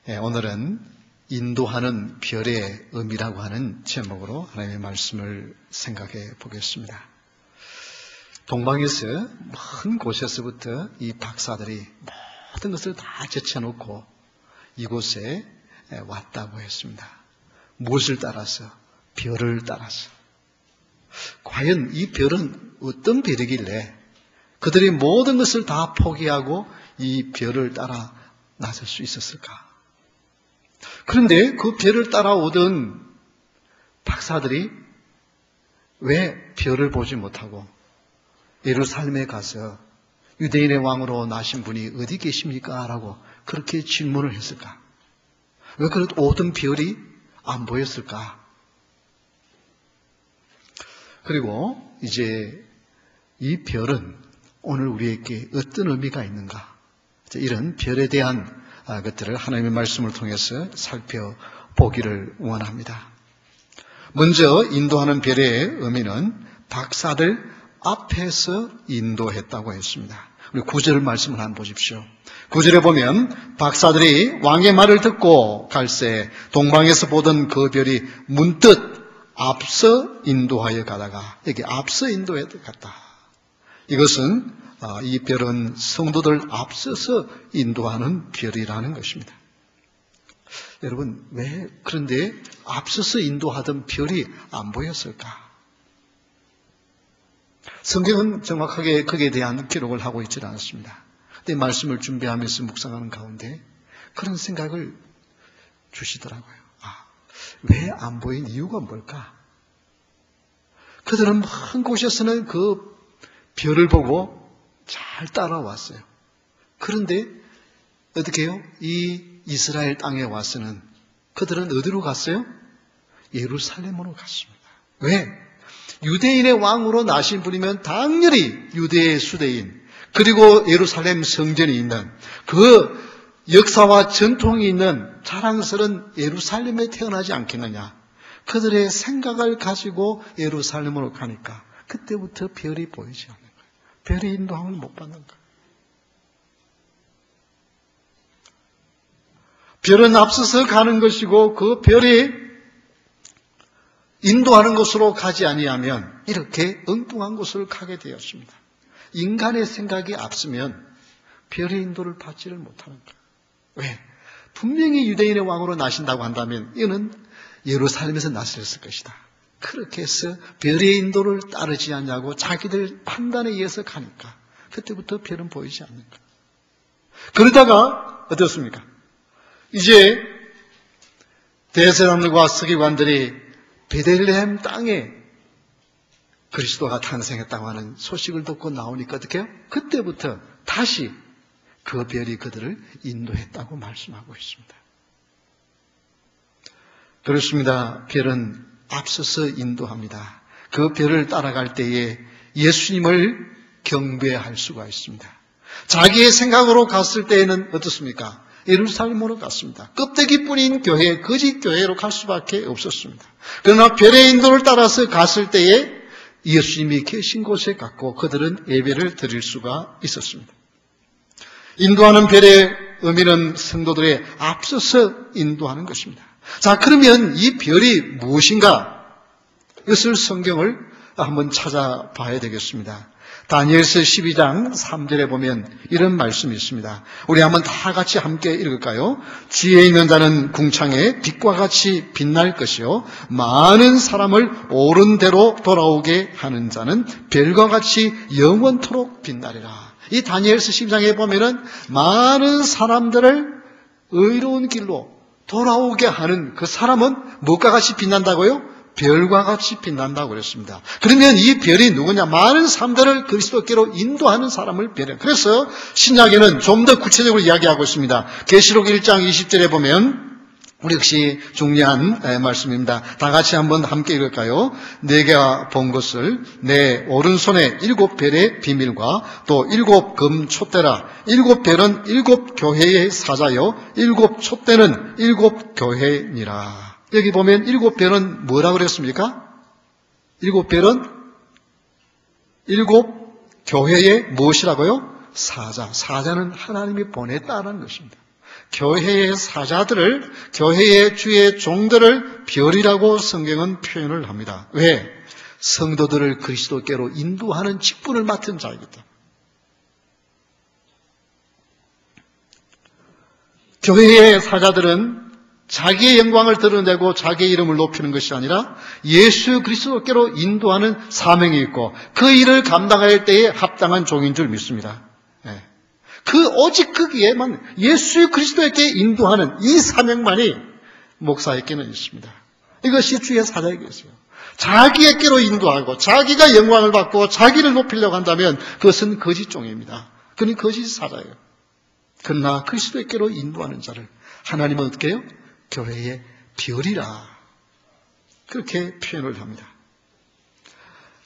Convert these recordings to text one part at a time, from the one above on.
오늘은 인도하는 별의 의미라고 하는 제목으로 하나님의 말씀을 생각해 보겠습니다. 동방에서 먼 곳에서부터 이 박사들이 모든 것을 다 제쳐놓고 이곳에 왔다고 했습니다. 무엇을 따라서? 별을 따라서. 과연 이 별은 어떤 별이길래 그들이 모든 것을 다 포기하고 이 별을 따라 나설 수 있었을까? 그런데 그 별을 따라오던 박사들이 왜 별을 보지 못하고 예루살렘에 가서 유대인의 왕으로 나신 분이 어디 계십니까? 라고 그렇게 질문을 했을까? 왜 그런 오던 별이 안 보였을까? 그리고 이제 이 별은 오늘 우리에게 어떤 의미가 있는가? 이런 별에 대한 것들을 하나님의 말씀을 통해서 살펴보기를 원합니다. 먼저 인도하는 별의 의미는 박사들 앞에서 인도했다고 했습니다. 우리 9절 말씀을 한번 보십시오. 9절에 보면 박사들이 왕의 말을 듣고 갈새 동방에서 보던 그 별이 문득 앞서 인도하여 가다가, 여기 앞서 인도해 갔다. 이것은 이 별은 성도들 앞서서 인도하는 별이라는 것입니다. 여러분, 왜 그런데 앞서서 인도하던 별이 안 보였을까? 성경은 정확하게 거기에 대한 기록을 하고 있지 않습니다. 근데 말씀을 준비하면서 묵상하는 가운데 그런 생각을 주시더라고요. 왜 안 보인 이유가 뭘까? 그들은 먼 곳에서는 그 별을 보고 잘 따라왔어요. 그런데 어떻게 해요? 이 이스라엘 땅에 와서는 그들은 어디로 갔어요? 예루살렘으로 갔습니다. 왜? 유대인의 왕으로 나신 분이면 당연히 유대의 수대인, 그리고 예루살렘 성전이 있는 그 역사와 전통이 있는 자랑스러운 예루살렘에 태어나지 않겠느냐. 그들의 생각을 가지고 예루살렘으로 가니까 그때부터 별이 보이지 않는 거예요. 별의 인도함을 못 받는 거예요. 별은 앞서서 가는 것이고 그 별이 인도하는 곳으로 가지 아니하면 이렇게 엉뚱한 곳을 가게 되었습니다. 인간의 생각이 앞서면 별의 인도를 받지를 못하는 거예요. 왜? 분명히 유대인의 왕으로 나신다고 한다면 이는 예루살렘에서 나셨을 것이다. 그렇게 해서 별의 인도를 따르지 않냐고 자기들 판단에 의해서 가니까 그때부터 별은 보이지 않는 거예요. 그러다가 어떻습니까? 이제 대제사장들과 서기관들이 베들레헴 땅에 그리스도가 탄생했다고 하는 소식을 듣고 나오니까 어떻게 해요? 그때부터 다시 그 별이 그들을 인도했다고 말씀하고 있습니다. 그렇습니다. 별은 앞서서 인도합니다. 그 별을 따라갈 때에 예수님을 경배할 수가 있습니다. 자기의 생각으로 갔을 때에는 어떻습니까? 예루살렘으로 갔습니다. 껍데기뿐인 교회, 거짓 교회로 갈 수밖에 없었습니다. 그러나 별의 인도를 따라서 갔을 때에 예수님이 계신 곳에 갔고 그들은 예배를 드릴 수가 있었습니다. 인도하는 별의 의미는 성도들의 앞서서 인도하는 것입니다. 자, 그러면 이 별이 무엇인가? 이것을 성경을 한번 찾아봐야 되겠습니다. 다니엘서 12장 3절에 보면 이런 말씀이 있습니다. 우리 한번 다 같이 함께 읽을까요? 지혜 있는 자는 궁창에 빛과 같이 빛날 것이요 많은 사람을 옳은 대로 돌아오게 하는 자는 별과 같이 영원토록 빛나리라. 이 다니엘서 12장에 보면은 많은 사람들을 의로운 길로 돌아오게 하는 그 사람은 무엇과 같이 빛난다고요? 별과 같이 빛난다고 그랬습니다. 그러면 이 별이 누구냐? 많은 사람들을 그리스도께로 인도하는 사람을 별이에요. 그래서 신약에는 좀 더 구체적으로 이야기하고 있습니다. 계시록 1장 20절에 보면 우리 역시 중요한 말씀입니다. 다 같이 한번 함께 읽을까요? 내가 본 것을 내 오른손에 7별의 비밀과 또 7금 촛대라. 7별은 7교회의 사자요 7촛대는 7교회니라. 여기 보면 7별은 뭐라고 그랬습니까? 7별은 7교회의 무엇이라고요? 사자. 사자는 하나님이 보냈다는 것입니다. 교회의 사자들을, 교회의 주의 종들을 별이라고 성경은 표현을 합니다. 왜? 성도들을 그리스도께로 인도하는 직분을 맡은 자이기 때문에. 교회의 사자들은 자기의 영광을 드러내고 자기의 이름을 높이는 것이 아니라 예수 그리스도께로 인도하는 사명이 있고 그 일을 감당할 때에 합당한 종인 줄 믿습니다. 오직 거기에만 예수 그리스도에게 인도하는 이 사명만이 목사에게는 있습니다. 이것이 주의 사자에게 있어요. 자기에게로 인도하고 자기가 영광을 받고 자기를 높이려고 한다면 그것은 거짓 종입니다. 그는 거짓 사자예요. 그러나 그리스도에게로 인도하는 자를 하나님은 어떻게 해요? 교회의 별이라 그렇게 표현을 합니다.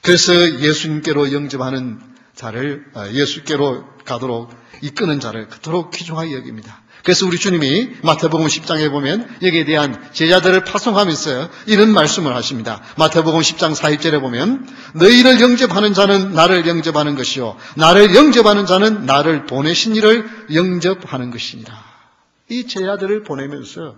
그래서 예수님께로 영접하는 자를 예수께로 가도록 이끄는 자를 그토록 귀중하게 여깁니다. 그래서 우리 주님이 마태복음 10장에 보면 여기에 대한 제자들을 파송하면서 이런 말씀을 하십니다. 마태복음 10장 40절에 보면 너희를 영접하는 자는 나를 영접하는 것이요 나를 영접하는 자는 나를 보내신 이를 영접하는 것이니라. 이 제자들을 보내면서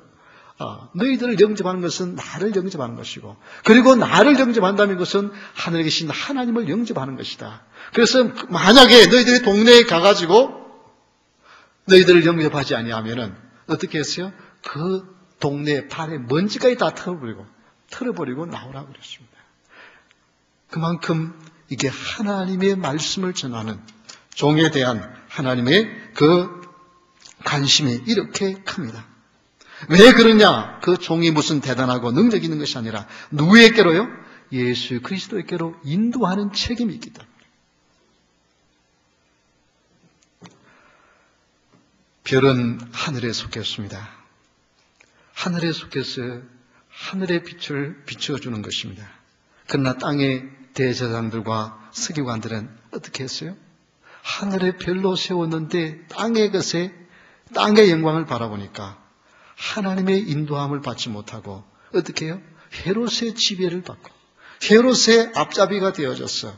너희들을 영접하는 것은 나를 영접하는 것이고 그리고 나를 영접한다는 것은 하늘에 계신 하나님을 영접하는 것이다. 그래서 만약에 너희들이 동네에 가가지고 너희들을 영접하지 아니하면은 어떻게 했어요? 그 동네 발에 먼지까지 다 털어버리고 나오라고 그랬습니다. 그만큼 이게 하나님의 말씀을 전하는 종에 대한 하나님의 그 관심이 이렇게 큽니다. 왜 그러냐? 그 종이 무슨 대단하고 능력이 있는 것이 아니라 누구에게로요? 예수 그리스도에게로 인도하는 책임이 있기 때문에. 별은 하늘에 속했습니다. 하늘에 속해서 하늘의 빛을 비춰주는 것입니다. 그러나 땅의 대제사장들과 서기관들은 어떻게 했어요? 하늘의 별로 세웠는데 땅의 영광을 바라보니까 하나님의 인도함을 받지 못하고 어떻게 해요? 헤롯의 지배를 받고 헤롯의 앞잡이가 되어져서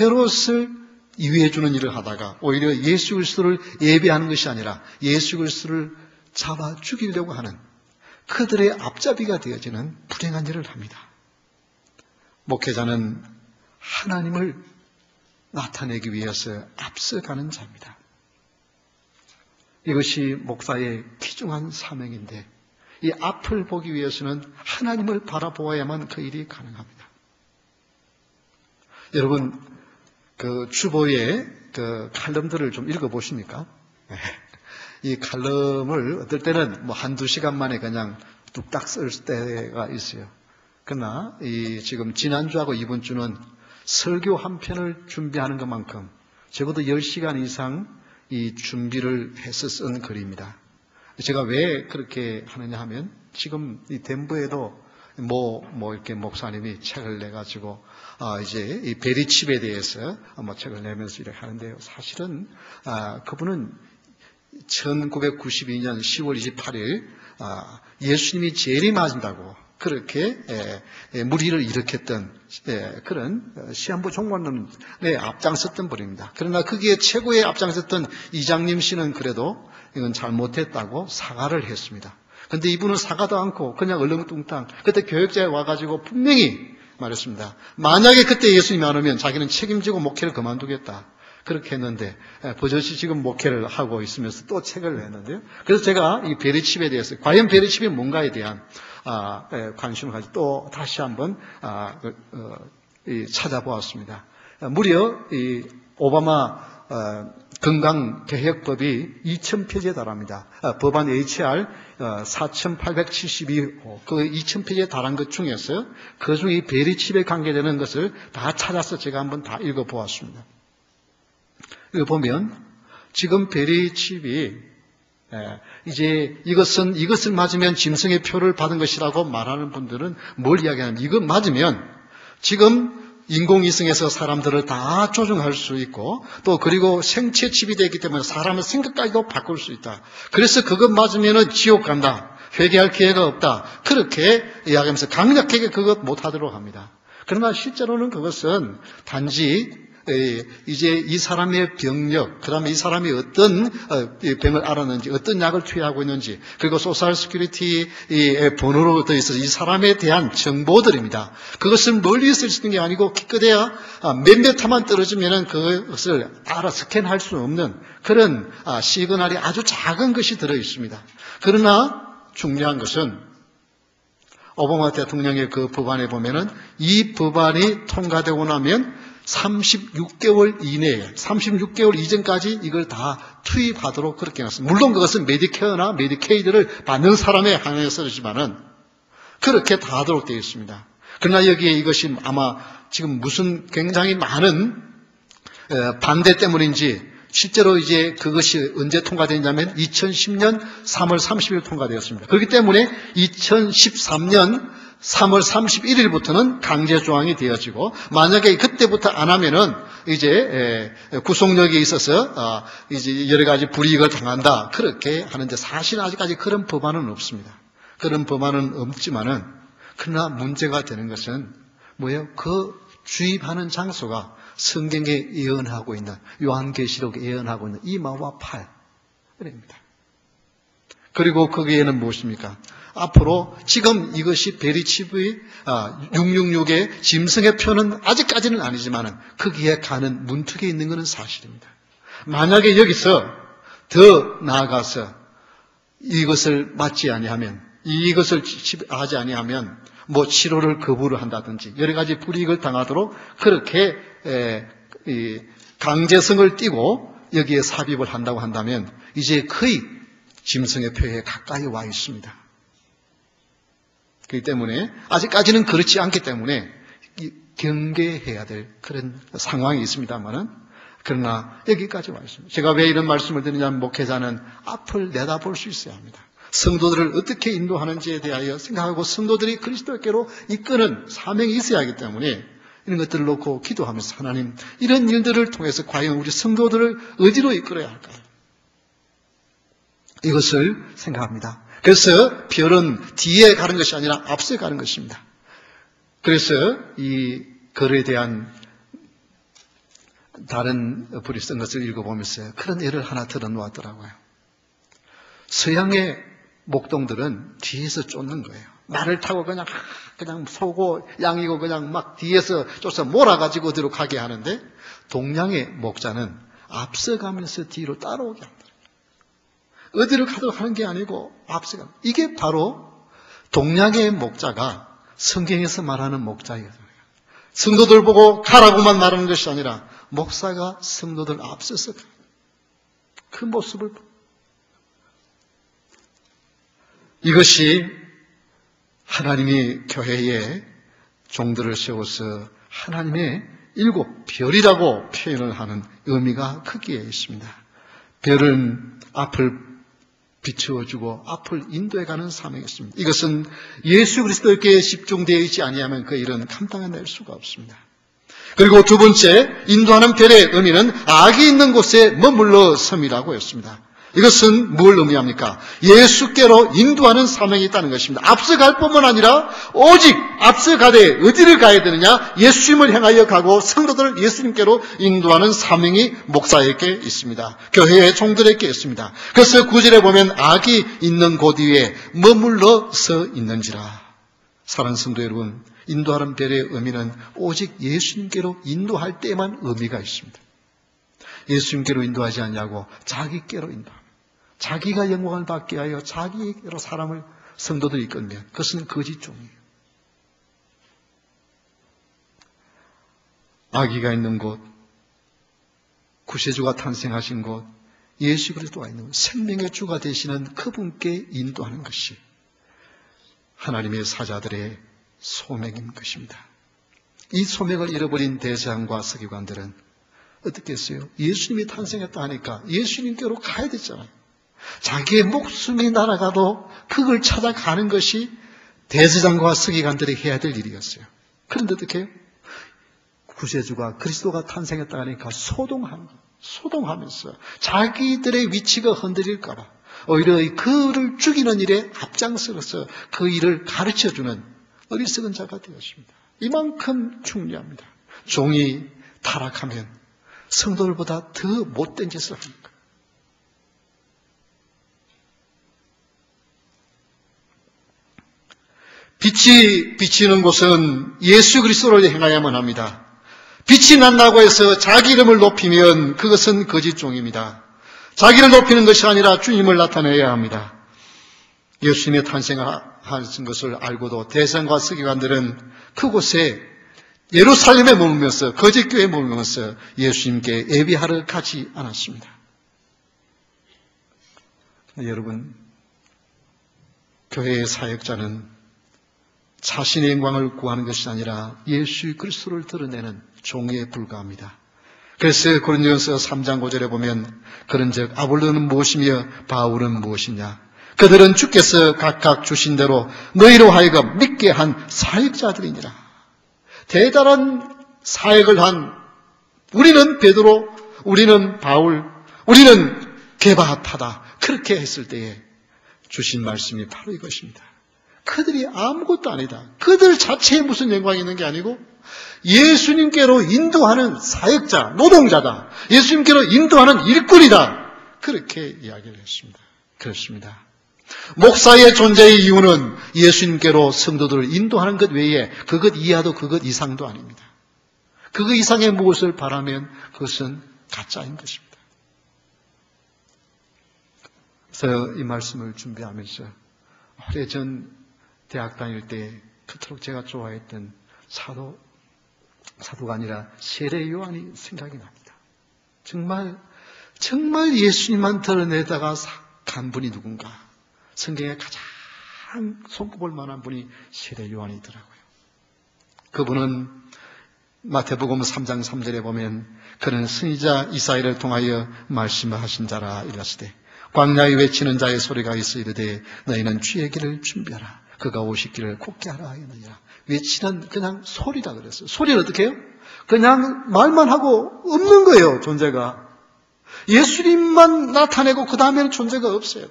헤롯을 이해해주는 일을 하다가 오히려 예수 그리스도를 예배하는 것이 아니라 예수 그리스도를 잡아 죽이려고 하는 그들의 앞잡이가 되어지는 불행한 일을 합니다. 목회자는 하나님을 나타내기 위해서 앞서가는 자입니다. 이것이 목사의 귀중한 사명인데 이 앞을 보기 위해서는 하나님을 바라보아야만 그 일이 가능합니다. 여러분 그 주보의 그 칼럼들을 좀 읽어보십니까? 이 칼럼을 어떨 때는 뭐 한두 시간 만에 그냥 뚝딱 쓸 때가 있어요. 그러나 지금 지난주하고 이번 주는 설교 한 편을 준비하는 것만큼 적어도 10시간 이상 이 준비를 해서 쓴 글입니다. 제가 왜 그렇게 하느냐 하면 지금 이 덴버에도 이렇게 목사님이 책을 내가지고 이제 이 베리칩에 대해서 책을 내면서 이렇게 하는데요. 사실은 그분은 1992년 10월 28일 예수님이 재림하신다고 그렇게 무리를 일으켰던 그런 시한부 종말론에 앞장섰던 분입니다. 그러나 거기에 최고의 앞장섰던 이장님 씨는 그래도 이건 잘못했다고 사과를 했습니다. 그런데 이분은 사과도 않고 그냥 얼렁뚱땅 그때 교역자에 와가지고 분명히 말했습니다. 만약에 그때 예수님이 안 오면 자기는 책임지고 목회를 그만두겠다. 그렇게 했는데 버젓이 지금 목회를 하고 있으면서 또 책을 냈는데요. 그래서 제가 이 베리칩에 대해서 과연 베리칩이 뭔가에 대한 관심을 가지고 또 다시 한번 찾아보았습니다. 무려 이 오바마 건강개혁법이 2000페이지에 달합니다. 법안 HR 4872호 그 2000페이지에 달한 것 중에서 그 중에 이 베리칩에 관계되는 것을 다 찾아서 제가 한번 다 읽어보았습니다. 이거 보면 지금 베리칩이 이제 이것을 맞으면 짐승의 표를 받은 것이라고 말하는 분들은 뭘 이야기하냐면 이거 맞으면 지금 인공위성에서 사람들을 다 조종할 수 있고 또 그리고 생체 칩이 되기 때문에 사람의 생각까지도 바꿀 수 있다. 그래서 그것 맞으면은 지옥 간다. 회개할 기회가 없다. 그렇게 이야기하면서 강력하게 그것 못하도록 합니다. 그러나 실제로는 그것은 단지 이제 이 사람의 병력, 그 다음에 이 사람이 어떤 병을 앓았는지, 어떤 약을 투여하고 있는지, 그리고 소셜 시큐리티의 번호로 되어 있어서 이 사람에 대한 정보들입니다. 그것을 멀리서 쓰는 게 아니고 기껏해야 몇몇 타만 떨어지면은 그것을 스캔할 수 없는 그런 시그널이 아주 작은 것이 들어 있습니다. 그러나 중요한 것은 오바마 대통령의 그 법안에 보면은 이 법안이 통과되고 나면 36개월 이내에, 36개월 이전까지 이걸 다 투입하도록 그렇게 해놨습니다. 물론 그것은 메디케어나 메디케이드를 받는 사람에 한해서지만은 그렇게 다 하도록 되어 있습니다. 그러나 여기에 이것이 아마 지금 무슨 굉장히 많은 반대 때문인지 실제로 이제 그것이 언제 통과되냐면 2010년 3월 30일 통과되었습니다. 그렇기 때문에 2013년 3월 31일부터는 강제 조항이 되어지고 만약에 그때부터 안 하면은 이제 구속력이 있어서 이제 여러 가지 불이익을 당한다 그렇게 하는데 사실 아직까지 그런 법안은 없습니다. 그런 법안은 없지만은 그러나 문제가 되는 것은 뭐예요? 그 주입하는 장소가 성경에 예언하고 있는 요한계시록에 예언하고 있는 이마와 팔입니다. 그리고 거기에는 무엇입니까? 앞으로 지금 이것이 베리치브의 666의 짐승의 표는 아직까지는 아니지만 거기에 가는 문턱에 있는 것은 사실입니다. 만약에 여기서 더 나아가서 이것을 맞지 아니하면 이것을 하지 아니하면 뭐 치료를 거부를 한다든지 여러 가지 불이익을 당하도록 그렇게 강제성을 띠고 여기에 삽입을 한다고 한다면 이제 거의 짐승의 표에 가까이 와 있습니다. 그렇기 때문에 아직까지는 그렇지 않기 때문에 경계해야 될 그런 상황이 있습니다만은 그러나 여기까지 와 있습니다. 제가 왜 이런 말씀을 드리냐면 목회자는 앞을 내다볼 수 있어야 합니다. 성도들을 어떻게 인도하는지에 대하여 생각하고 성도들이 그리스도께로 이끄는 사명이 있어야 하기 때문에 이런 것들을 놓고 기도하면서 하나님 이런 일들을 통해서 과연 우리 성도들을 어디로 이끌어야 할까요? 이것을 생각합니다. 그래서 별은 뒤에 가는 것이 아니라 앞서 가는 것입니다. 그래서 이 글에 대한 다른 불이 쓴 것을 읽어보면서 그런 예를 하나 들어놓았더라고요. 서양의 목동들은 뒤에서 쫓는 거예요. 말을 타고 그냥 소고 양이고 그냥 막 뒤에서 쫓아 몰아가지고 어디로 가게 하는데 동양의 목자는 앞서가면서 뒤로 따라오게 합니다. 어디로 가도록 하는 게 아니고 앞서가. 이게 바로 동양의 목자가 성경에서 말하는 목자예요. 성도들 보고 가라고만 말하는 것이 아니라 목사가 성도들 앞서서 그 모습을 이것이 하나님이 교회에 종들을 세워서 하나님의 7 별이라고 표현을 하는 의미가 크기에 있습니다. 별은 앞을 비추어주고 앞을 인도해가는 사명이 있습니다. 이것은 예수 그리스도께 집중되어 있지 아니하면 그 일은 감당해낼 수가 없습니다. 그리고 두 번째, 인도하는 별의 의미는 악이 있는 곳에 머물러 섬이라고 했습니다. 이것은 뭘 의미합니까? 예수께로 인도하는 사명이 있다는 것입니다. 앞서갈 뿐만 아니라 오직 앞서가되 어디를 가야 되느냐? 예수님을 향하여 가고 성도들을 예수님께로 인도하는 사명이 목사에게 있습니다. 교회의 종들에게 있습니다. 그래서 9절에 보면 악이 있는 곳 위에 머물러서 있는지라. 사랑하는 성도 여러분, 인도하는 별의 의미는 오직 예수님께로 인도할 때만 의미가 있습니다. 예수님께로 인도하지 않냐고 자기께로 인도합니다. 자기가 영광을 받게 하여 자기로 사람을 성도들이 이끌면 그것은 거짓 종이에요. 아기가 있는 곳, 구세주가 탄생하신 곳, 예수 그리스도가 있는 곳, 생명의 주가 되시는 그분께 인도하는 것이 하나님의 사자들의 소명인 것입니다. 이 소명을 잃어버린 대제사장과 서기관들은 어떻게 했어요? 예수님이 탄생했다 하니까 예수님께로 가야 됐잖아요. 자기의 목숨이 날아가도 그걸 찾아가는 것이 대제사장과 서기관들이 해야 될 일이었어요. 그런데 어떻게 해요? 구세주가 그리스도가 탄생했다 하니까 소동하면서 자기들의 위치가 흔들릴까 봐 오히려 그를 죽이는 일에 앞장서서 그 일을 가르쳐주는 어리석은 자가 되었습니다. 이만큼 중요합니다. 종이 타락하면 성도들보다 더 못된 짓을 하는 거예요. 빛이 비치는 곳은 예수 그리스도를 행하야만 합니다. 빛이 난다고 해서 자기 이름을 높이면 그것은 거짓종입니다. 자기를 높이는 것이 아니라 주님을 나타내야 합니다. 예수님의 탄생하신 것을 알고도 대성과 서기관들은 그곳에 예루살렘에 머물면서 거짓교회에 머물면서 예수님께 예비하러 가지 않았습니다. 여러분, 교회의 사역자는 자신의 영광을 구하는 것이 아니라 예수 그리스도를 드러내는 종에 불과합니다. 그래서 고린도전서 3장 5절에 보면 그런즉 아볼로는 무엇이며 바울은 무엇이냐, 그들은 주께서 각각 주신 대로 너희로 하여금 믿게 한 사역자들이니라. 대단한 사역을 한 우리는 베드로, 우리는 바울, 우리는 게바타다, 그렇게 했을 때에 주신 말씀이 바로 이것입니다. 그들이 아무것도 아니다. 그들 자체에 무슨 영광이 있는 게 아니고 예수님께로 인도하는 사역자, 노동자다. 예수님께로 인도하는 일꾼이다. 그렇게 이야기를 했습니다. 그렇습니다. 목사의 존재의 이유는 예수님께로 성도들을 인도하는 것 외에 그것 이하도 그것 이상도 아닙니다. 그것 이상의 무엇을 바라면 그것은 가짜인 것입니다. 그래서 이 말씀을 준비하면서 오래전 대학 다닐 때 그토록 제가 좋아했던 사도가 아니라 세례 요한이 생각이 납니다. 정말 예수님만 드러내다가 간 분이 누군가. 성경에 가장 손꼽을 만한 분이 세례 요한이더라고요. 그분은 마태복음 3장 3절에 보면 그는 선지자 이사야를 통하여 말씀하신 자라 이르시되 광야에 외치는 자의 소리가 있어 이르되 너희는 주의 길을 준비하라. 그가 오시기를 곧게 하라 하였느니라. 외치는 그냥 소리다 그랬어요. 소리는 어떻게 해요? 그냥 말만 하고 없는 거예요, 존재가. 예수님만 나타내고 그 다음에는 존재가 없어요.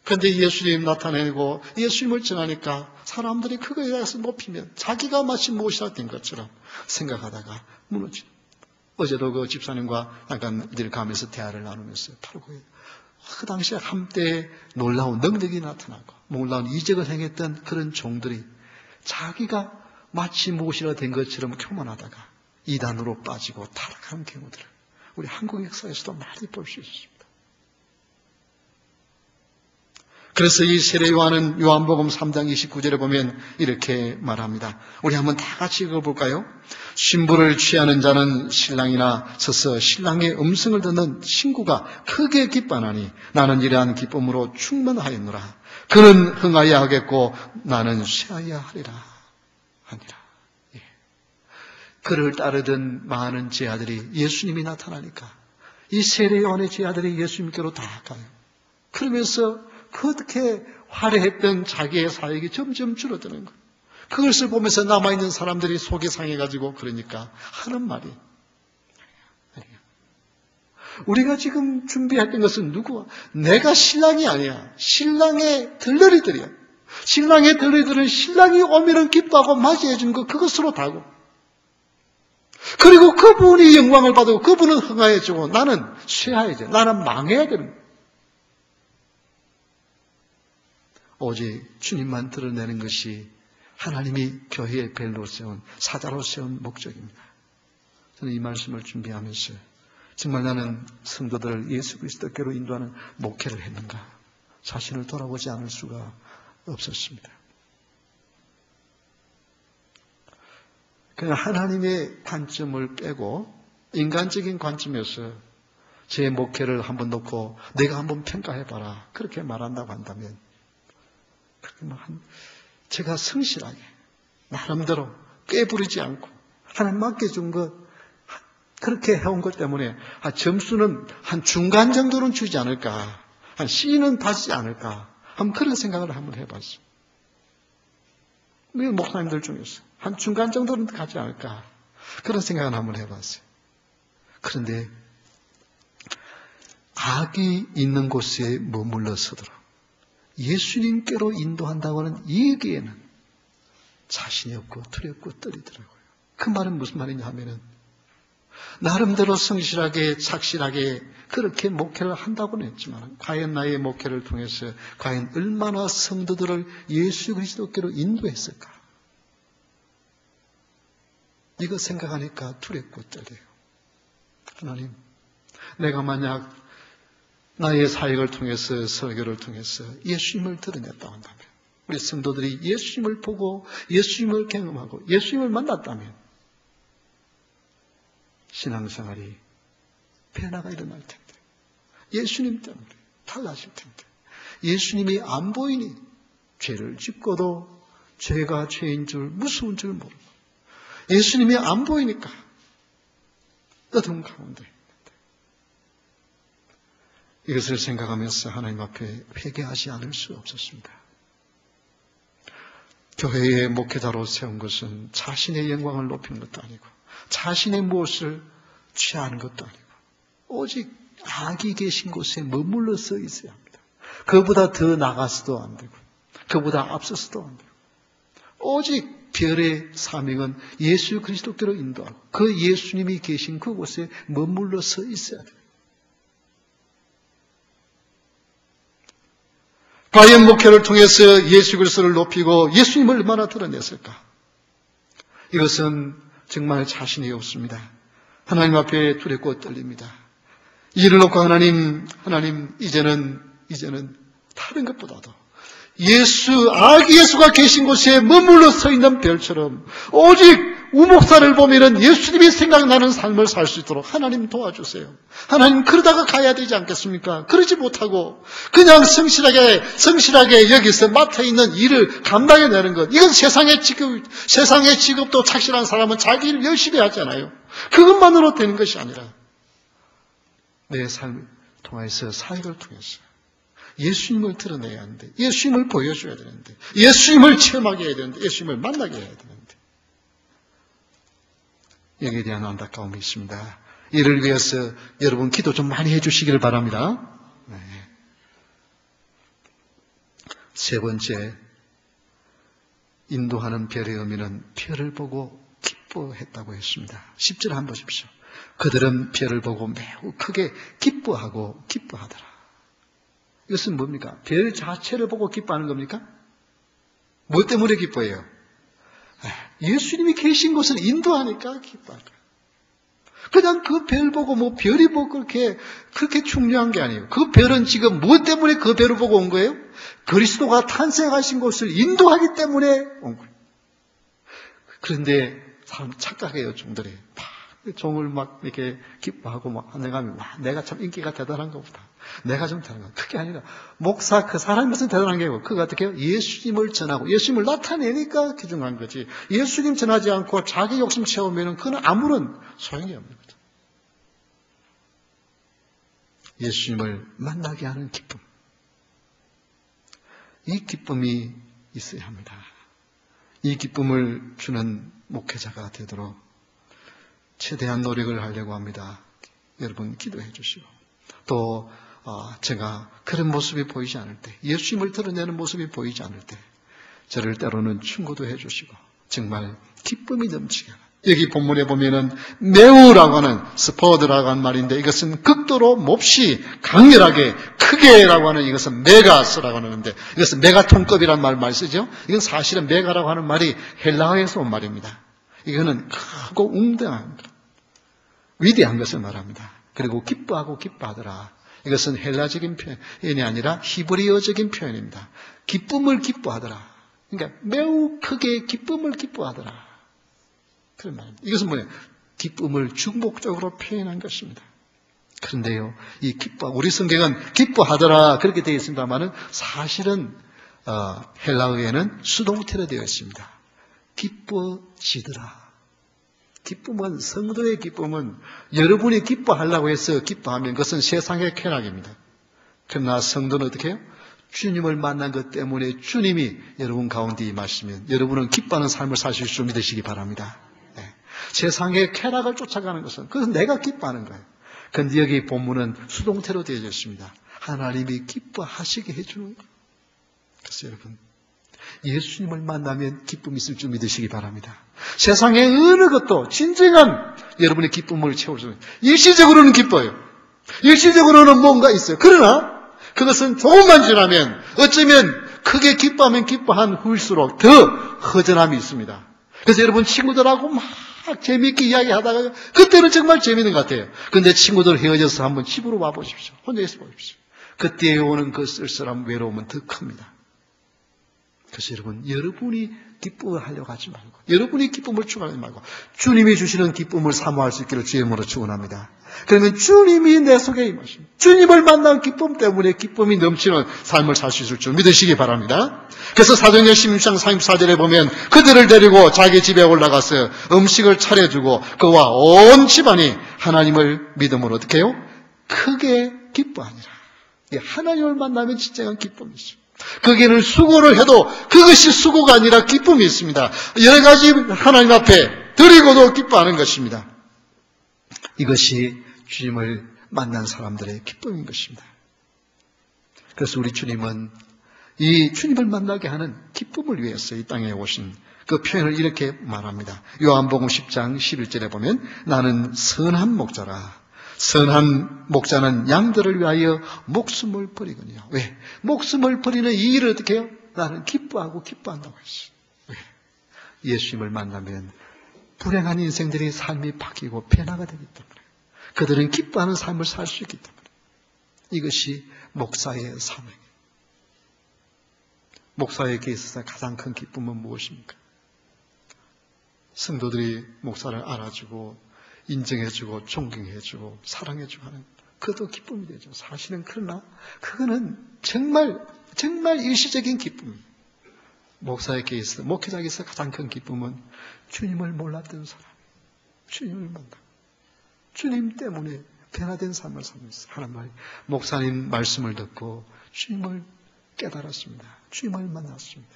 그런데 예수님 나타내고 예수님을 전하니까 사람들이 그거에 대해서 높이면 자기가 마치 무엇이라 된 것처럼 생각하다가 무너지죠. 어제도 그 집사님과 잠깐 이들 가면서 대화를 나누면서 바로 그 당시에 한때 놀라운 능력이 나타나고 놀라운 이적을 행했던 그런 종들이 자기가 마치 무엇이라 된 것처럼 교만하다가 이단으로 빠지고 타락하는 경우들을 우리 한국 역사에서도 많이 볼 수 있습니다. 그래서 이 세례 요한은 요한복음 3장 29절에 보면 이렇게 말합니다. 우리 한번 다 같이 읽어볼까요? 신부를 취하는 자는 신랑이나 서서 신랑의 음성을 듣는 신구가 크게 기뻐하니 나는 이러한 기쁨으로 충만하였노라. 그는 흥하여 하겠고 나는 쇠하여 하리라 하니라. 예. 그를 따르던 많은 제자들이 예수님이 나타나니까 이 세례 요한의 제자들이 예수님께로 다 가요. 그러면서 그렇게 화려했던 자기의 사역이 점점 줄어드는 거예요. 그것을 보면서 남아있는 사람들이 속이 상해가지고 그러니까 하는 말이 우리가 지금 준비했던 것은 누구와? 내가 신랑이 아니야. 신랑의 들러리들이야. 신랑의 들러리들은 신랑이 오면은 기뻐하고 맞이해 주는 거 그것으로 다고. 그리고 그분이 영광을 받고 그분은 흥하여지고 나는 쇠하여져. 나는 망해야 되는 거야. 오직 주님만 드러내는 것이 하나님이 교회의 벨로 세운 사자로 세운 목적입니다. 저는 이 말씀을 준비하면서 정말 나는 성도들을 예수 그리스도께로 인도하는 목회를 했는가 자신을 돌아보지 않을 수가 없었습니다. 그냥 하나님의 관점을 빼고 인간적인 관점에서 제 목회를 한번 놓고 내가 한번 평가해봐라 그렇게 말한다고 한다면 제가 성실하게 나름대로 꾀부리지 않고 하나님 맡겨준 것 그렇게 해온 것 때문에 점수는 한 중간 정도는 주지 않을까, 한 C는 받지 않을까, 한번 그런 생각을 한번 해봤어요. 목사님들 중에서 한 중간 정도는 가지 않을까 그런 생각을 한번 해봤어요. 그런데 악이 있는 곳에 머물러 서도록 예수님께로 인도한다고 하는 이 얘기에는 자신이 없고 두렵고 떨리더라고요. 그 말은 무슨 말이냐 하면은 나름대로 성실하게 착실하게 그렇게 목회를 한다고는 했지만 과연 나의 목회를 통해서 과연 얼마나 성도들을 예수 그리스도께로 인도했을까? 이거 생각하니까 두렵고 떨려요. 하나님, 내가 만약 나의 사역을 통해서 설교를 통해서 예수님을 드러냈다고 한다면, 우리 성도들이 예수님을 보고 예수님을 경험하고 예수님을 만났다면 신앙생활이 변화가 일어날 텐데, 예수님 때문에 달라질 텐데, 예수님이 안 보이니 죄를 짓고도 죄가 죄인 줄 무서운 줄 모르고, 예수님이 안 보이니까 어두운 가운데 있는데, 이것을 생각하면서 하나님 앞에 회개하지 않을 수 없었습니다. 교회의 목회자로 세운 것은 자신의 영광을 높이는 것도 아니고 자신의 무엇을 취하는 것도 아니고 오직 악이 계신 곳에 머물러 서 있어야 합니다. 그보다 더 나가서도 안 되고 그보다 앞서서도 안 되고 오직 별의 사명은 예수 그리스도께로 인도하고 그 예수님이 계신 그곳에 머물러 서 있어야 돼요. 과연 목회를 통해서 예수 그리스도를 높이고 예수님을 얼마나 드러냈을까? 이것은 정말 자신이 없습니다. 하나님 앞에 두렵고 떨립니다. 이를 놓고 하나님 이제는 다른 것보다도 아기 예수가 계신 곳에 머물러 서 있는 별처럼 오직 우목사를 보면은 예수님이 생각나는 삶을 살 수 있도록 하나님 도와주세요. 하나님 그러다가 가야 되지 않겠습니까? 그러지 못하고 그냥 성실하게 여기서 맡아 있는 일을 감당해내는 것, 이건 세상의 직업도 착실한 사람은 자기 일을 열심히 하잖아요. 그것만으로 되는 것이 아니라 내 삶을 통해서 사역을 통해서 예수님을 드러내야 하는데, 예수님을 보여줘야 되는데, 예수님을 체험하게 해야 되는데, 예수님을 만나게 해야 되는데, 여기에 대한 안타까움이 있습니다. 이를 위해서 여러분 기도 좀 많이 해주시기를 바랍니다. 네. 세 번째, 인도하는 별의 의미는 별을 보고 기뻐했다고 했습니다. 10절 한번 보십시오. 그들은 별을 보고 매우 크게 기뻐하고 기뻐하더라. 이것은 뭡니까? 별 자체를 보고 기뻐하는 겁니까? 뭐 때문에 기뻐해요? 예수님이 계신 곳을 인도하니까 기뻐할 거예요. 그냥 그 별 보고 별이 보고 그렇게 중요한 게 아니에요. 그 별은 지금 무엇 때문에 그 별을 보고 온 거예요? 그리스도가 탄생하신 곳을 인도하기 때문에 온 거예요. 그런데 사람 착각해요, 종들이. 종을 막 이렇게 기뻐하고 내가 참 인기가 대단한 것보다 내가 좀 대단한 것. 그게 아니라 목사 그 사람이 무슨 대단한 게 아니고 그가 어떻게 해요? 예수님을 전하고 예수님을 나타내니까 귀중한 거지. 예수님 전하지 않고 자기 욕심 채우면 그건 아무런 소용이 없는 거죠. 예수님을 만나게 하는 기쁨. 이 기쁨이 있어야 합니다. 이 기쁨을 주는 목회자가 되도록 최대한 노력을 하려고 합니다. 여러분 기도해 주시고 또 제가 그런 모습이 보이지 않을 때, 예수님을 드러내는 모습이 보이지 않을 때 저를 때로는 충고도 해 주시고 정말 기쁨이 넘치게. 여기 본문에 보면은 매우라고 하는 스포드라고 하는 말인데 이것은 극도로 몹시 강렬하게 크게라고 하는 이것은 메가스라고 하는데 이것은 메가톤급이라는 말 쓰죠. 이건 사실은 메가라고 하는 말이 헬라어에서 온 말입니다. 이거는 크고 웅장한 위대한 것을 말합니다. 그리고 기뻐하고 기뻐하더라. 이것은 헬라적인 표현이 아니라 히브리어적인 표현입니다. 기쁨을 기뻐하더라. 그러니까 매우 크게 기쁨을 기뻐하더라. 그런 말입니다. 이것은 뭐예요? 기쁨을 중복적으로 표현한 것입니다. 그런데요, 이 우리 성경은 기뻐하더라 그렇게 되어 있습니다만은 사실은 헬라어에는 수동태로 되어 있습니다. 기뻐지더라. 기쁨은, 성도의 기쁨은 여러분이 기뻐하려고 해서 기뻐하면 그것은 세상의 쾌락입니다. 그러나 성도는 어떻게 해요? 주님을 만난 것 때문에 주님이 여러분 가운데 임하시면 여러분은 기뻐하는 삶을 사실 줄 믿으시기 바랍니다. 네. 세상의 쾌락을 쫓아가는 것은 그것은 내가 기뻐하는 거예요. 그런데 여기 본문은 수동태로 되어져 있습니다. 하나님이 기뻐하시게 해주는 거예요. 그래서 여러분, 예수님을 만나면 기쁨이 있을 줄 믿으시기 바랍니다. 세상의 어느 것도 진정한 여러분의 기쁨을 채울 수 있어요. 일시적으로는 기뻐요. 일시적으로는 뭔가 있어요. 그러나 그것은 조금만 지나면 어쩌면 크게 기뻐하면 기뻐한 후일수록 더 허전함이 있습니다. 그래서 여러분 친구들하고 막 재미있게 이야기하다가 그때는 정말 재미있는 것 같아요. 그런데 친구들 헤어져서 한번 집으로 와보십시오. 혼자 있어 보십시오. 그때 오는 그 쓸쓸한 외로움은 더 큽니다. 그래서 여러분이 기뻐하려고 하지 말고, 여러분이 기쁨을 추구하지 말고, 주님이 주시는 기쁨을 사모할 수 있기를 주의 이름으로 축원합니다. 그러면 주님이 내 속에 임하십니다. 주님을 만난 기쁨 때문에 기쁨이 넘치는 삶을 살 수 있을 줄 믿으시기 바랍니다. 그래서 사도행전 16장 34절에 보면 그들을 데리고 자기 집에 올라가서 음식을 차려주고 그와 온 집안이 하나님을 믿음으로 어떻게 해요? 크게 기뻐하니라. 하나님을 만나면 진정한 기쁨이 있어요. 거기에는 수고를 해도 그것이 수고가 아니라 기쁨이 있습니다. 여러 가지 하나님 앞에 드리고도 기뻐하는 것입니다. 이것이 주님을 만난 사람들의 기쁨인 것입니다. 그래서 우리 주님은 이 주님을 만나게 하는 기쁨을 위해서 이 땅에 오신 그 표현을 이렇게 말합니다. 요한복음 10장 11절에 보면 나는 선한 목자라. 선한 목자는 양들을 위하여 목숨을 버리거니와. 왜? 목숨을 버리는 이 일을 어떻게 해요? 나는 기뻐하고 기뻐한다고 했어요. 왜? 예수님을 만나면 불행한 인생들의 삶이 바뀌고 변화가 되기 때문에 그들은 기뻐하는 삶을 살 수 있기 때문에 이것이 목사의 사명이에요. 목사에게 있어서 가장 큰 기쁨은 무엇입니까? 성도들이 목사를 알아주고 인정해주고 존경해주고 사랑해주고 하는 그것도 기쁨이 되죠. 사실은 그러나 그거는 정말 일시적인 기쁨입니다. 목사에게 있어 목회자에게 있어 가장 큰 기쁨은 주님을 몰랐던 사람, 주님을 만나고 주님 때문에 변화된 삶을 살면서 하는 말이 목사님 말씀을 듣고 주님을 깨달았습니다. 주님을 만났습니다.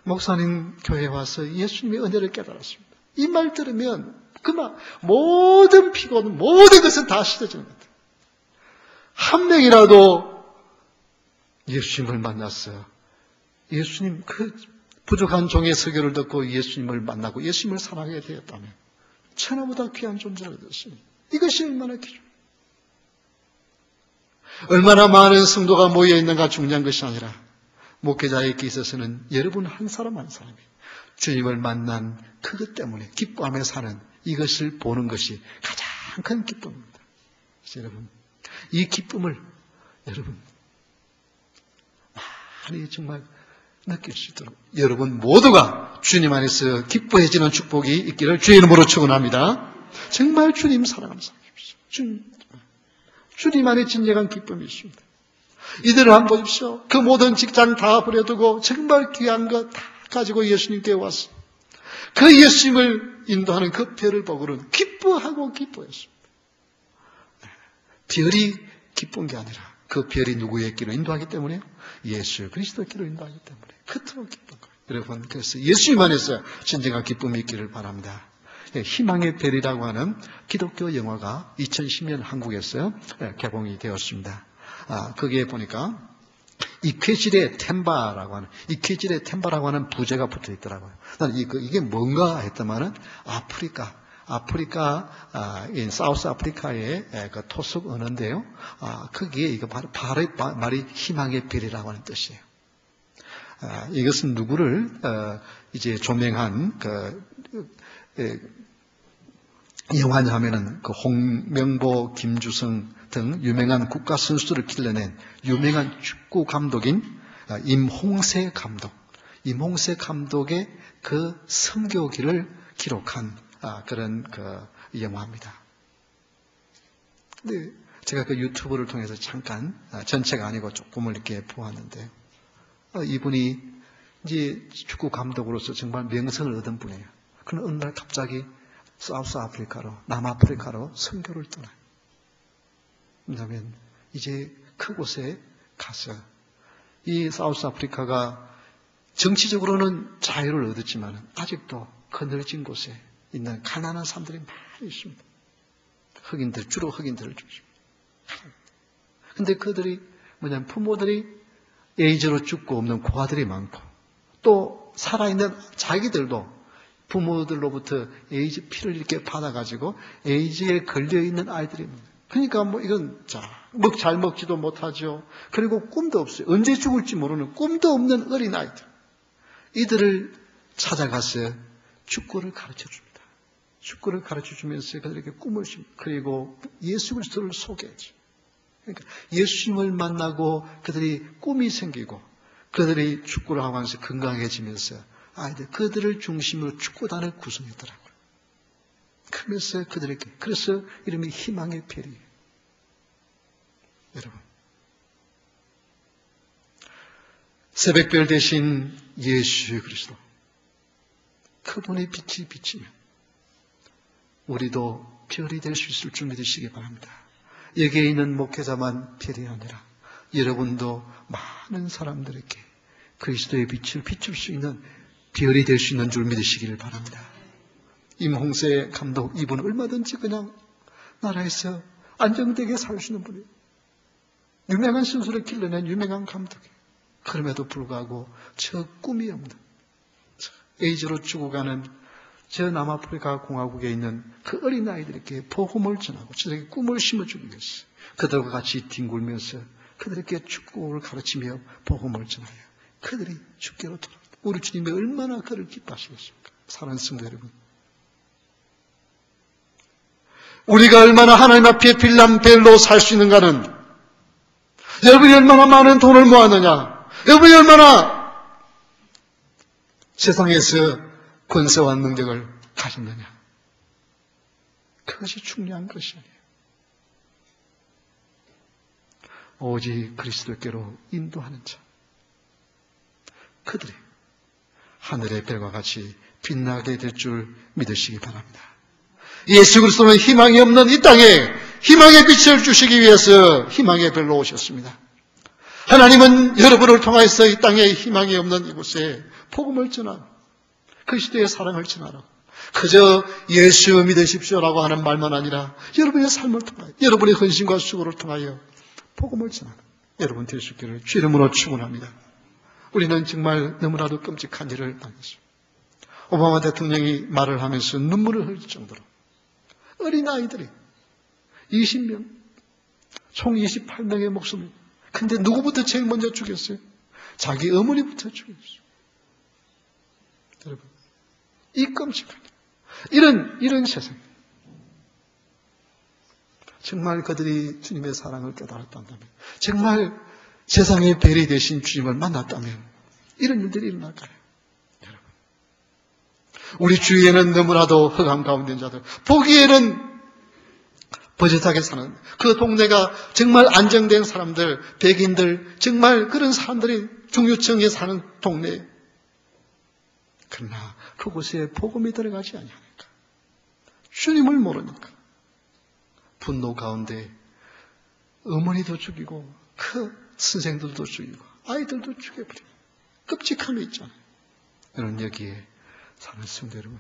목사님 교회에 와서 예수님의 은혜를 깨달았습니다. 이 말 들으면 그만 모든 피곤, 모든 것은 다 씻어지는 것 같아요. 한 명이라도 예수님을 만났어요. 예수님 그 부족한 종의 설교를 듣고 예수님을 만나고 예수님을 사랑하게 되었다면 천하보다 귀한 존재가 되었으니 이것이 얼마나 기준. 얼마나 많은 성도가 모여 있는가 중요한 것이 아니라 목회자에게 있어서는 여러분 한 사람 한 사람이 주님을 만난 그것 때문에 기뻐하며 사는 이것을 보는 것이 가장 큰 기쁨입니다. 여러분, 이 기쁨을 여러분 많이 정말 느낄 수 있도록 여러분 모두가 주님 안에서 기뻐해지는 축복이 있기를 주의 이름으로 축원합니다. 정말 주님 사랑하는 사람이십시오. 주님 안에 진정한 기쁨이 있습니다. 이들을 한번 보십시오. 그 모든 직장 다 버려두고 정말 귀한 거 다 가지고 예수님께 와서 그 예수님을 인도하는 그 별을 보고는 기뻐하고 기뻐했습니다. 별이 기쁜 게 아니라 그 별이 누구의 길로 인도하기 때문에요? 예수 그리스도의 길로 인도하기 때문에 그토록 기쁜 거예요. 여러분 그래서 예수님 안에서 진정한 기쁨이 있기를 바랍니다. 희망의 별이라고 하는 기독교 영화가 2010년 한국에서 개봉이 되었습니다. 거기에 보니까 이쾌질의 템바라고 하는 부제가 붙어 있더라고요. 나는 이게 뭔가 했더만은 사우스 아프리카의 그 토속 언어인데요. 거기에 이거 말이 희망의 별이라고 하는 뜻이에요. 이것은 누구를 이제 조명한 영화냐 하면은 그 홍명보, 김주성 등 유명한 국가 선수들을 길러낸 유명한 축구 감독인 임홍세 감독의 그 선교기를 기록한 그런 그 영화입니다. 근데 제가 그 유튜브를 통해서 잠깐 전체가 아니고 조금을 이렇게 보았는데 이분이 이제 축구 감독으로서 정말 명성을 얻은 분이에요. 그런 어느 날 갑자기 사우스 아프리카로, 남아프리카로 선교를 떠나요. 왜냐하면 이제 그곳에 가서 이 사우스 아프리카가 정치적으로는 자유를 얻었지만 아직도 그늘진 곳에 있는 가난한 사람들이 많이 있습니다. 주로 흑인들을 중심으로. 근데 그들이 부모들이 에이즈로 죽고 없는 고아들이 많고 또 살아있는 자기들도 부모들로부터 에이즈 피를 이렇게 받아가지고 에이즈에 걸려있는 아이들이 있는 거예요. 그러니까 뭐 이건 잘 먹지도 못하죠. 그리고 꿈도 없어요. 언제 죽을지 모르는 꿈도 없는 어린 아이들. 이들을 찾아가서 축구를 가르쳐 줍니다. 축구를 가르쳐 주면서 그들에게 꿈을 심고 그리고 예수 그리스도를 소개하죠. 그러니까 예수님을 만나고 그들이 꿈이 생기고 그들이 축구를 하면서 건강해지면서 아이들 그들을 중심으로 축구단을 구성했더라고요. 그러면서 그들에게 그래서 이름이 희망의 별이에요. 여러분 새벽별 대신 예수 그리스도 그분의 빛이 비치면 우리도 별이 될 수 있을 줄 믿으시기 바랍니다. 여기에 있는 목회자만 별이 아니라 여러분도 많은 사람들에게 그리스도의 빛을 비출 수 있는 별이 될 수 있는 줄 믿으시기를 바랍니다. 임홍세 감독 이분은 얼마든지 그냥 나라에서 안정되게 살 수 있는 분이에요. 유명한 신수를 길러낸 유명한 감독이에요. 그럼에도 불구하고 저 꿈이 없는 에이즈로 죽어가는 저 남아프리카 공화국에 있는 그 어린아이들에게 복음을 전하고 저에게 꿈을 심어주기 위해서 그들과 같이 뒹굴면서 그들에게 축구를 가르치며 복음을 전하여 그들이 주께로 돌아옵니다. 우리 주님이 얼마나 그를 기뻐하시겠습니까? 사랑하는 성도 여러분, 우리가 얼마나 하나님 앞에 빌람 벨로 살 수 있는가는 여러분이 얼마나 많은 돈을 모았느냐, 여러분이 얼마나 세상에서 권세와 능력을 가졌느냐, 그것이 중요한 것이 아니에요. 오직 그리스도께로 인도하는 자, 그들이 하늘의 별과 같이 빛나게 될 줄 믿으시기 바랍니다. 예수 그리스도는 희망이 없는 이 땅에 희망의 빛을 주시기 위해서 희망의 별로 오셨습니다. 하나님은 여러분을 통해서 이 땅에 희망이 없는 이곳에 복음을 전하고 그리스도의 사랑을 전하라고 그저 예수 믿으십시오라고 하는 말만 아니라 여러분의 삶을 통하여 여러분의 헌신과 수고를 통하여 복음을 전하는 여러분 될 수 있기를 주 이름으로 축원합니다. 우리는 정말 너무나도 끔찍한 일을 당했습니다. 오바마 대통령이 말을 하면서 눈물을 흘릴 정도로 어린아이들이 20명, 총 28명의 목숨을 근데 누구부터 제일 먼저 죽였어요? 자기 어머니부터 죽였어요. 여러분, 이 끔찍한 이런 세상, 정말 그들이 주님의 사랑을 깨달았다면, 정말 세상의 별이 되신 주님을 만났다면 이런 일들이 일어날까요? 여러분, 우리 주위에는 너무나도 흑암 가운데 있는 자들, 보기에는 버젓하게 사는 그 동네가 정말 안정된 사람들, 백인들, 정말 그런 사람들이 중류층에 사는 동네. 그러나 그곳에 복음이 들어가지 아니하니까, 주님을 모르니까 분노 가운데 어머니도 죽이고 그 선생들도 죽이고 아이들도 죽여버리고 끔찍함이 있잖아요. 여러분, 여기에 사는 성도 여러분,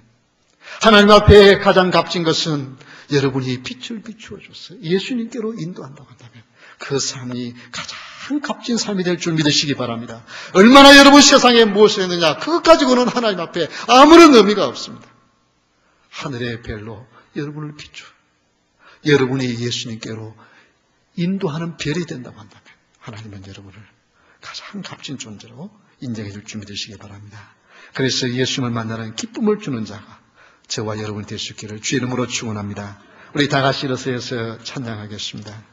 하나님 앞에 가장 값진 것은 여러분이 빛을 비추어 줬어요. 예수님께로 인도한다고 한다면 그 삶이 가장 값진 삶이 될 줄 믿으시기 바랍니다. 얼마나 여러분 세상에 무엇을 했느냐, 그것 가지고는 하나님 앞에 아무런 의미가 없습니다. 하늘의 별로 여러분을 비추어 여러분이 예수님께로 인도하는 별이 된다고 한다면 하나님은 여러분을 가장 값진 존재로 인정해 줄 줄 믿으시기 바랍니다. 그래서 예수님을 만나는 기쁨을 주는 자가 저와 여러분 될 수 있기를 주 이름으로 축원합니다. 우리 다 같이 일어서서 찬양하겠습니다.